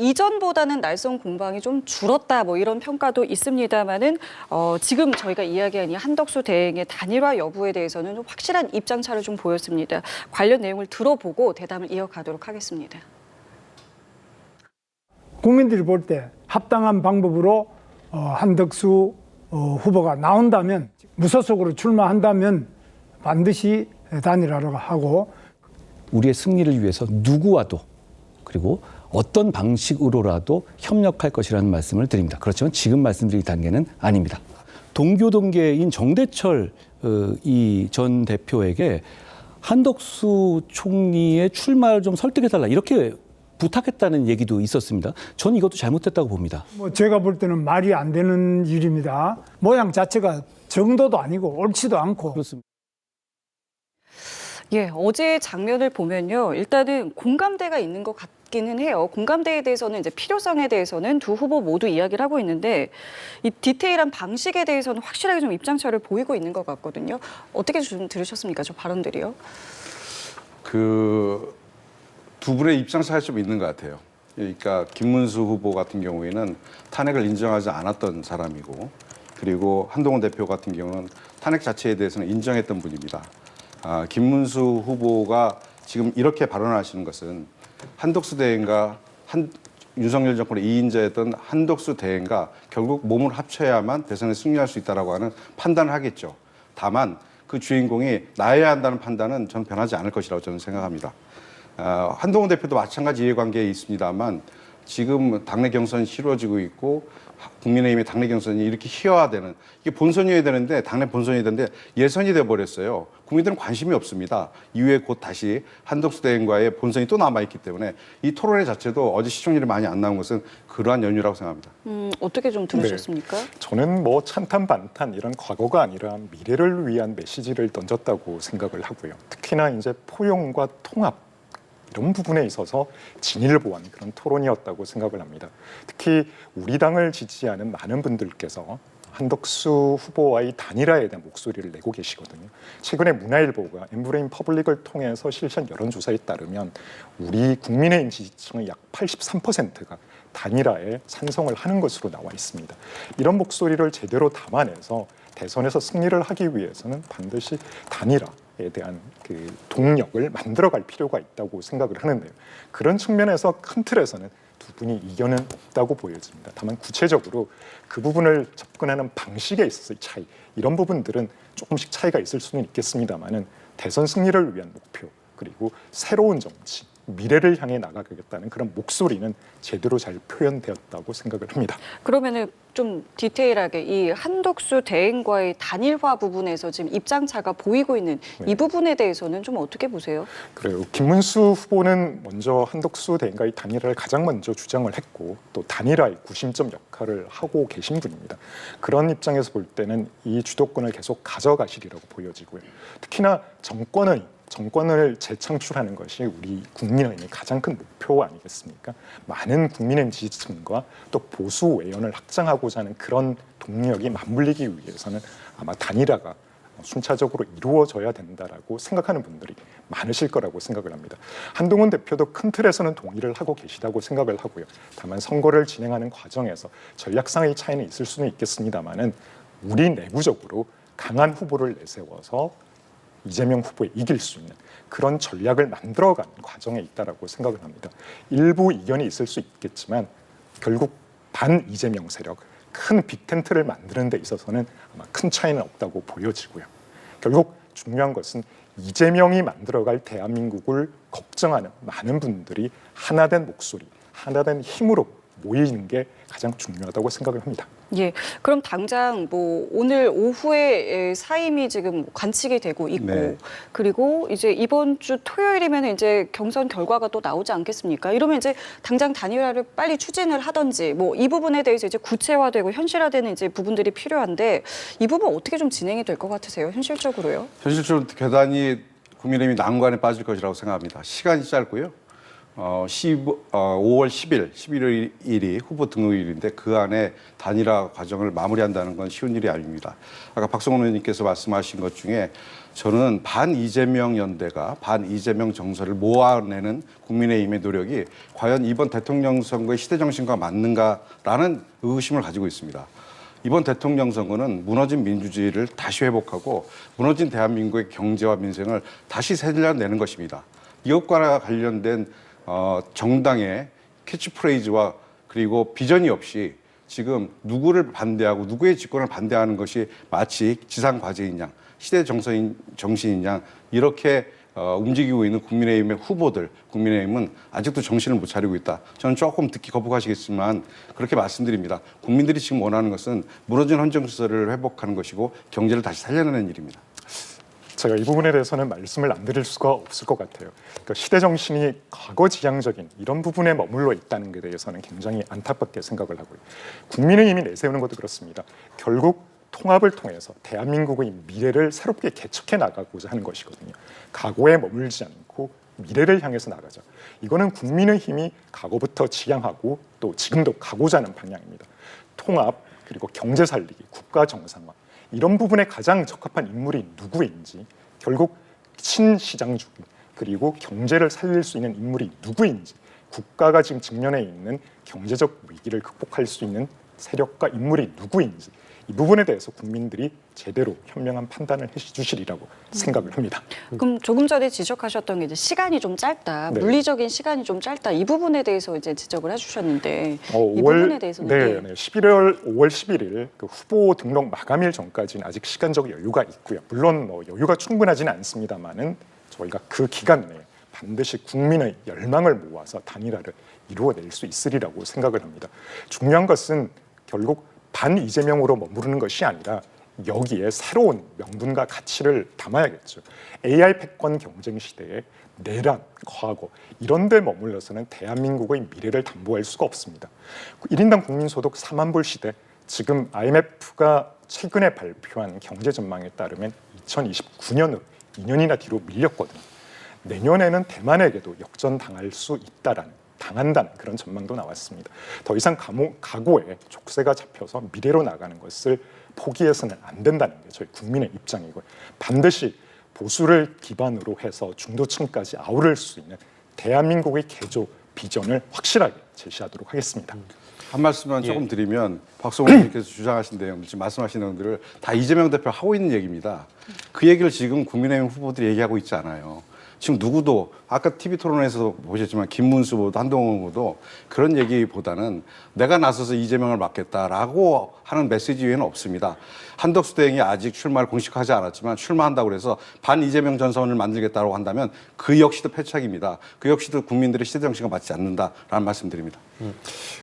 이전보다는 날선 공방이 좀 줄었다 뭐 이런 평가도 있습니다만은 지금 저희가 이야기한 이 한덕수 대행의 단일화 여부에 대해서는 좀 확실한 입장차를 좀 보였습니다. 관련 내용을 들어보고 대담을 이어가도록 하겠습니다. 국민들이 볼 때 합당한 방법으로 한덕수 후보가 나온다면, 무소속으로 출마한다면 반드시 단일화를 하고, 우리의 승리를 위해서 누구와도 그리고 어떤 방식으로라도 협력할 것이라는 말씀을 드립니다. 그렇지만 지금 말씀드릴 단계는 아닙니다. 동교동계인 정대철 이 전 대표에게 한덕수 총리의 출마를 좀 설득해달라 이렇게 부탁했다는 얘기도 있었습니다. 저는 이것도 잘못됐다고 봅니다. 제가 볼 때는 말이 안 되는 일입니다. 모양 자체가 정도도 아니고 옳지도 않고. 그렇습니다. 예, 어제 장면을 보면요. 일단은 공감대가 있는 것 같기는 해요. 공감대에 대해서는 이제 필요성에 대해서는 두 후보 모두 이야기를 하고 있는데 이 디테일한 방식에 대해서는 확실하게 좀 입장차를 보이고 있는 것 같거든요. 어떻게 좀 들으셨습니까? 저 발언들이요. 두 분의 입장차가 좀 있는 것 같아요. 그러니까 김문수 후보 같은 경우에는 탄핵을 인정하지 않았던 사람이고, 그리고 한동훈 대표 같은 경우는 탄핵 자체에 대해서는 인정했던 분입니다. 김문수 후보가 지금 이렇게 발언하시는 것은 한덕수 대행과 윤석열 정권의 2인자였던 한덕수 대행과 결국 몸을 합쳐야만 대선에 승리할 수 있다라고 하는 판단을 하겠죠. 다만 그 주인공이 나야 한다는 판단은 저는 변하지 않을 것이라고 저는 생각합니다. 한동훈 대표도 마찬가지 이해관계에 있습니다만 지금 당내 경선이 치러지고 있고 국민의힘의 당내 경선이 이렇게 희화화되는, 이게 본선이어야 되는데 당내 본선이 되는데 예선이 돼버렸어요. 국민들은 관심이 없습니다. 이후에 곧 다시 한덕수 대행과의 본선이 또 남아있기 때문에 이 토론회 자체도 어제 시청률이 많이 안 나온 것은 그러한 연유라고 생각합니다. 어떻게 좀 들으셨습니까? 네. 저는 뭐 찬탄 반탄 이런 과거가 아니라 미래를 위한 메시지를 던졌다고 생각을 하고요. 특히나 이제 포용과 통합 이런 부분에 있어서 진일보한 그런 토론이었다고 생각을 합니다. 특히 우리 당을 지지하는 많은 분들께서 한덕수 후보와의 단일화에 대한 목소리를 내고 계시거든요. 최근에 문화일보가 엠브레인 퍼블릭을 통해서 실시한 여론조사에 따르면 우리 국민의힘 지지층의 약 83%가 단일화에 찬성을 하는 것으로 나와 있습니다. 이런 목소리를 제대로 담아내서 대선에서 승리를 하기 위해서는 반드시 단일화에 대한 그 동력을 만들어갈 필요가 있다고 생각을 하는데요. 그런 측면에서 큰 틀에서는 두 분이 이견은 없다고 보여집니다. 다만 구체적으로 그 부분을 접근하는 방식에 있어서의 차이, 이런 부분들은 조금씩 차이가 있을 수는 있겠습니다만은 대선 승리를 위한 목표, 그리고 새로운 정치, 미래를 향해 나가겠다는 그런 목소리는 제대로 잘 표현되었다고 생각을 합니다. 그러면은 좀 디테일하게 이 한덕수 대행과의 단일화 부분에서 지금 입장차가 보이고 있는 이 부분에 대해서는 좀 어떻게 보세요? 그래요. 김문수 후보는 먼저 한덕수 대행과의 단일화를 가장 먼저 주장을 했고 또 단일화의 구심점 역할을 하고 계신 분입니다. 그런 입장에서 볼 때는 이 주도권을 계속 가져가시리라고 보여지고요. 특히나 정권을 재창출하는 것이 우리 국민의힘의 가장 큰 목표 아니겠습니까? 많은 국민의힘 지지층과 또 보수 외연을 확장하고자 하는 그런 동력이 맞물리기 위해서는 아마 단일화가 순차적으로 이루어져야 된다라고 생각하는 분들이 많으실 거라고 생각을 합니다. 한동훈 대표도 큰 틀에서는 동의를 하고 계시다고 생각을 하고요. 다만 선거를 진행하는 과정에서 전략상의 차이는 있을 수는 있겠습니다만은 우리 내부적으로 강한 후보를 내세워서 이재명 후보에 이길 수 있는 그런 전략을 만들어가는 과정에 있다라고 생각을 합니다. 일부 이견이 있을 수 있겠지만 결국 반 이재명 세력, 큰 빅텐트를 만드는 데 있어서는 아마 큰 차이는 없다고 보여지고요. 결국 중요한 것은 이재명이 만들어갈 대한민국을 걱정하는 많은 분들이 하나된 목소리, 하나된 힘으로 모이는 게 가장 중요하다고 생각을 합니다. 예, 그럼 당장 뭐 오늘 오후에 사임이 지금 관측이 되고 있고, 네. 그리고 이제 이번 주 토요일이면 이제 경선 결과가 또 나오지 않겠습니까? 이러면 이제 당장 단일화를 빨리 추진을 하든지 뭐 이 부분에 대해서 이제 구체화되고 현실화되는 이제 부분들이 필요한데 이 부분 어떻게 좀 진행이 될 것 같으세요? 현실적으로요? 현실적으로 대단히 국민의힘이 난관에 빠질 것이라고 생각합니다. 시간이 짧고요. 5월 10일, 11일이 후보 등록일인데 그 안에 단일화 과정을 마무리한다는 건 쉬운 일이 아닙니다. 아까 박성원 의원님께서 말씀하신 것 중에 저는 반 이재명 연대가 반 이재명 정서를 모아내는 국민의힘의 노력이 과연 이번 대통령 선거의 시대 정신과 맞는가라는 의구심을 가지고 있습니다. 이번 대통령 선거는 무너진 민주주의를 다시 회복하고 무너진 대한민국의 경제와 민생을 다시 살려내는 것입니다. 이것과 관련된 정당의 캐치프레이즈와 그리고 비전이 없이 지금 누구를 반대하고 누구의 집권을 반대하는 것이 마치 지상과제인 양, 시대 정신인 양 이렇게 움직이고 있는 국민의힘의 후보들, 국민의힘은 아직도 정신을 못 차리고 있다. 저는 조금 듣기 거북하시겠지만 그렇게 말씀드립니다. 국민들이 지금 원하는 것은 무너진 헌정질서를 회복하는 것이고 경제를 다시 살려내는 일입니다. 제가 이 부분에 대해서는 말씀을 안 드릴 수가 없을 것 같아요. 그러니까 시대 정신이 과거지향적인 이런 부분에 머물러 있다는 것에 대해서는 굉장히 안타깝게 생각을 하고요. 국민의힘이 내세우는 것도 그렇습니다. 결국 통합을 통해서 대한민국의 미래를 새롭게 개척해 나가고자 하는 것이거든요. 과거에 머물지 않고 미래를 향해서 나가자. 이거는 국민의힘이 과거부터 지향하고 또 지금도 가고자 하는 방향입니다. 통합 그리고 경제 살리기, 국가 정상화 이런 부분에 가장 적합한 인물이 누구인지 결국 친시장주의 그리고 경제를 살릴 수 있는 인물이 누구인지 국가가 지금 직면해 있는 경제적 위기를 극복할 수 있는 세력과 인물이 누구인지 이 부분에 대해서 국민들이 제대로 현명한 판단을 해주시리라고 생각을 합니다. 그럼 조금 전에 지적하셨던 게 이제 시간이 좀 짧다, 네. 물리적인 시간이 좀 짧다 이 부분에 대해서 이제 지적을 해주셨는데 이 5월, 부분에 대해서는 5월 11일 그 후보 등록 마감일 전까지는 아직 시간적 여유가 있고요. 물론 여유가 충분하지는 않습니다만은 저희가 그 기간 내에 반드시 국민의 열망을 모아서 단일화를 이루어낼 수 있으리라고 생각을 합니다. 중요한 것은 결국 반 이재명으로 머무르는 것이 아니라 여기에 새로운 명분과 가치를 담아야겠죠. AI 패권 경쟁 시대에 내란, 과거 이런 데 머물러서는 대한민국의 미래를 담보할 수가 없습니다. 1인당 국민소득 4만 불 시대, 지금 IMF가 최근에 발표한 경제 전망에 따르면 2029년으로 2년이나 뒤로 밀렸거든요. 내년에는 대만에게도 역전당할 수 당한다는 그런 전망도 나왔습니다. 더 이상 각오에 족쇄가 잡혀서 미래로 나가는 것을 포기해서는 안 된다는 게 저희 국민의 입장이고요. 반드시 보수를 기반으로 해서 중도층까지 아우를 수 있는 대한민국의 개조 비전을 확실하게 제시하도록 하겠습니다. 한 말씀만 조금 드리면 박성호 의원님께서 주장하신 내용, 지금 말씀하신 내용들을 다 이재명 대표 하고 있는 얘기입니다. 그 얘기를 지금 국민의힘 후보들이 얘기하고 있지 않아요. 지금 누구도 아까 TV 토론에서 보셨지만 김문수 후보도 한동훈 후보도 그런 얘기보다는 내가 나서서 이재명을 막겠다라고 하는 메시지 외에는 없습니다. 한덕수 대행이 아직 출마를 공식하지 않았지만 출마한다고 해서 반 이재명 전선을 만들겠다고 한다면 그 역시도 패착입니다. 그 역시도 국민들의 시대 정신과 맞지 않는다라는 말씀드립니다.